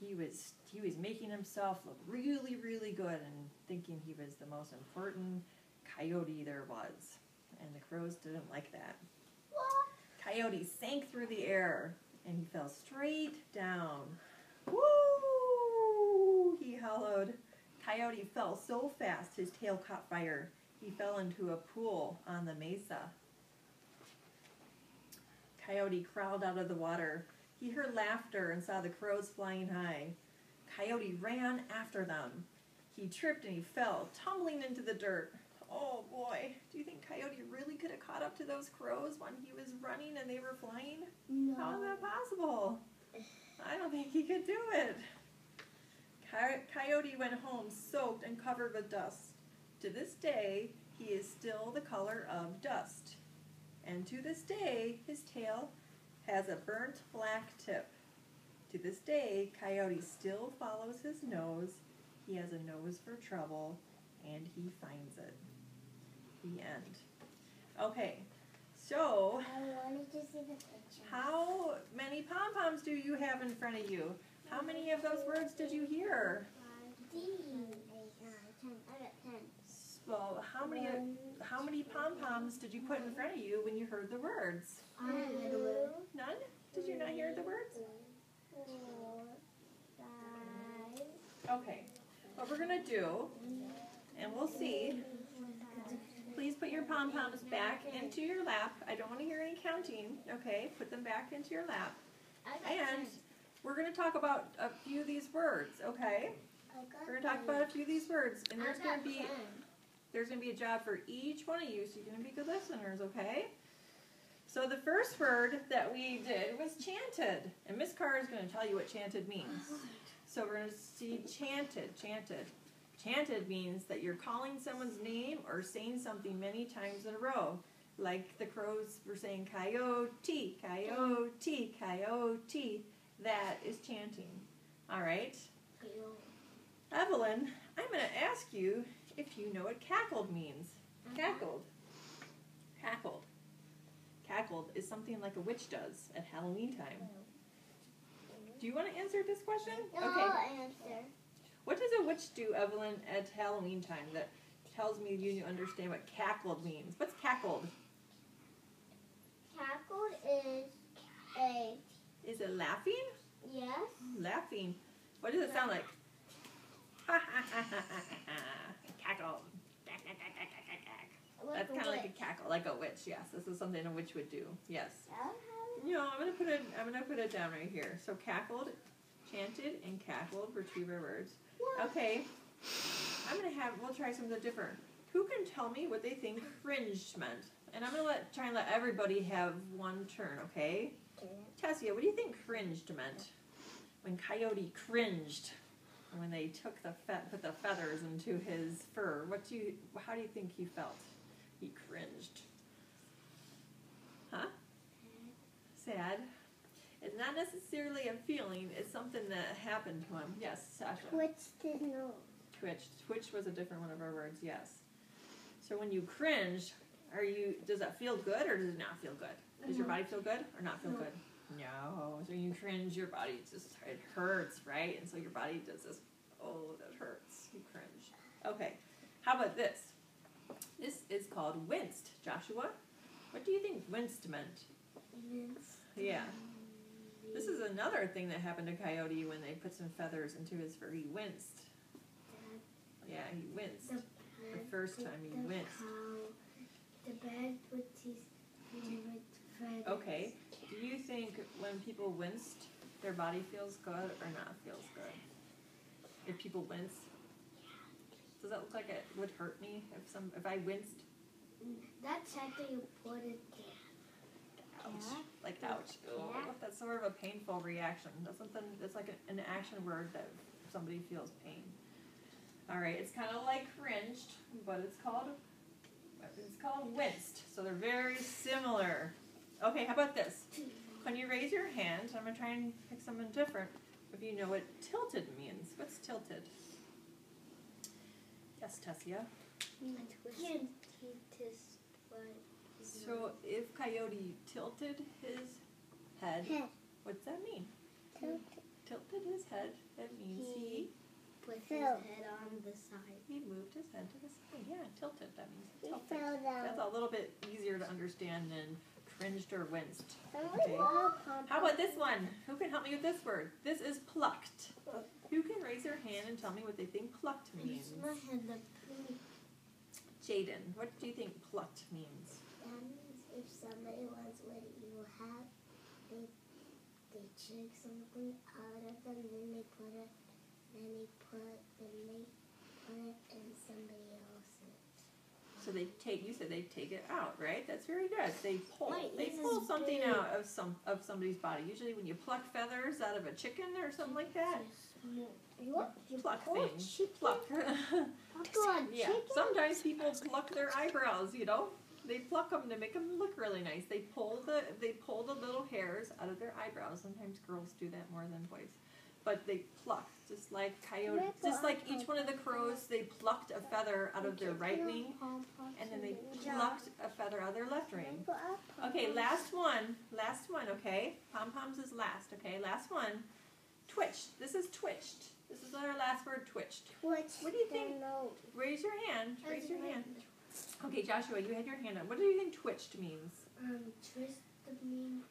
he was making himself look really, really good and thinking he was the most important coyote there was. And the crows didn't like that. Coyote sank through the air and he fell straight down. Woo! He hollowed. Coyote fell so fast his tail caught fire. He fell into a pool on the mesa. Coyote crawled out of the water. He heard laughter and saw the crows flying high. Coyote ran after them. He tripped and he fell, tumbling into the dirt. Oh boy, do you think Coyote really could have caught up to those crows when he was running and they were flying? No. How is that possible? I don't think he could do it. Coyote went home soaked and covered with dust. To this day, he is still the color of dust. And to this day, his tail has a burnt black tip. To this day, Coyote still follows his nose. He has a nose for trouble, and he finds it. The end. Okay, so I wanted to see the picture. how many pom-poms do you have in front of you? How many of those words did you hear? 5, 6, 7, 8, 9, 10. I got 10. Well, how many pom-poms did you put in front of you when you heard the words? None? Did you not hear the words? 4, 5. Okay. What we're going to do, and we'll see, please put your pom-poms back into your lap. I don't want to hear any counting, okay? Put them back into your lap. And we're going to talk about a few of these words, okay? We're going to talk about a few of these words, and there's going to be a job for each one of you, so you're going to be good listeners, okay? So the first word that we did was chanted, and Miss Carr is going to tell you what chanted means. So we're going to see chanted. Chanted means that you're calling someone's name or saying something many times in a row. Like the crows were saying coyote, coyote, coyote. That is chanting. All right? Evelyn, I'm going to ask you if you know what cackled means. Cackled. Cackled. Cackled is something like a witch does at Halloween time. Do you want to answer this question? No, I'll answer. What does a witch do, Evelyn, at Halloween time that tells me you understand what cackled means? What's cackled? Cackled is a... Is it laughing? Yes. Laughing. What does it sound like? Ha ha ha ha ha ha. Cackled. That's kind of like a cackle, like a witch. Yes, this is something a witch would do. Yes. No, I'm gonna put it down right here. So cackled, chanted, and cackled were two of our words. Okay. We'll try something different. Who can tell me what they think cringed meant? And I'm gonna try and let everybody have one turn, okay? Tessia, what do you think cringed meant? When Coyote cringed, when they took put the feathers into his fur, how do you think he felt? He cringed. Huh? Sad. It's not necessarily a feeling, it's something that happened to him. Yes, Sasha. Twitched nose. Twitch was a different one of our words, yes. So when you cringe, does that feel good or does it not feel good? Does your body feel good or not feel good? No. So when you cringe, your body it hurts, right? And so your body does this, oh, that hurts. You cringe. Okay. How about this? This is called winced. Joshua, what do you think winced meant? Yeah. This is another thing that happened to Coyote when they put some feathers into his fur. He winced. Yeah, he winced. The first time he winced. The bed with his feathers. Okay. Do you think when people winced, their body feels good or not feels good? If people wince? Does that look like it would hurt me if I winced? That's after you put it there. Ouch. Yeah. Like ouch. Oh, that's sort of a painful reaction. That's like an action word that somebody feels pain. All right, it's kind of like cringed, but it's called winced. So they're very similar. Okay, how about this? When you raise your hand, I'm going to try and pick something different. If you know what tilted means. What's tilted? Yes, Tessia. So if Coyote tilted his head, what's that mean? Tilted his head. head, it means he put his head on the side. He moved his head to the side. Yeah, tilted. That means He tilted. fell down. That's a little bit easier to understand than cringed or winced. Okay. How about this one? Who can help me with this word? This is plucked. Who can raise their hand and tell me what they think plucked means? My head up. Jaden, what do you think plucked means? That means if somebody wants what you have, they take something out of them, then they put it in somebody else's. So they take. You said they take it out, right? That's very good. They pull. Wait, They this pull is something big. out of somebody's body. Usually, when you pluck feathers out of a chicken or something like that, What? pluck things. Pluck. Yeah. Sometimes people pluck their eyebrows. You know, they pluck them to make them look really nice. They pull the little hairs out of their eyebrows. Sometimes girls do that more than boys. But they pluck, just like coyote, just like each one of the crows, they plucked a feather out of their right wing, and then they plucked a feather out of their left wing. Okay, last one, okay? Pom-poms is last, okay? Last one, twitched. This is twitched. This is our last word, twitched. What do you think? Raise your hand, raise your hand. Okay, Joshua, you had your hand up. What do you think twitched means? Twist means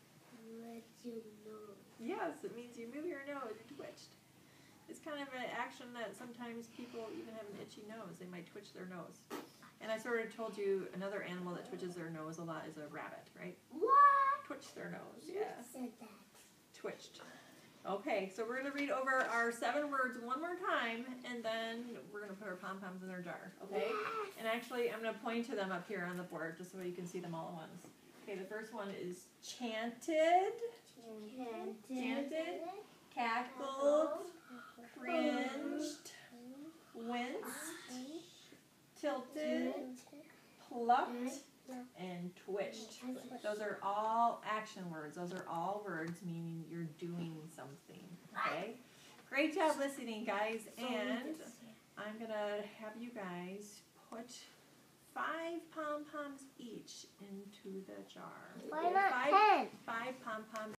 let you know. Yes, it means you move your nose, you twitched. It's kind of an action that sometimes people even have an itchy nose. They might twitch their nose. And I sort of told you another animal that twitches their nose a lot is a rabbit, right? What? Twitch their nose, You yeah. said that. Twitched. Okay, so we're going to read over our 7 words one more time, and then we're going to put our pom-poms in our jar, okay? Yes. And actually, I'm going to point to them up here on the board just so you can see them all at once. Okay, the first one is chanted. Chanted, cackled, cringed, winced, tilted, plucked, and twitched. Those are all action words. Those are all words meaning you're doing something. Okay? Great job listening, guys. And I'm going to have you guys put 5 pom-poms each into the jar. Why not 5 pom-poms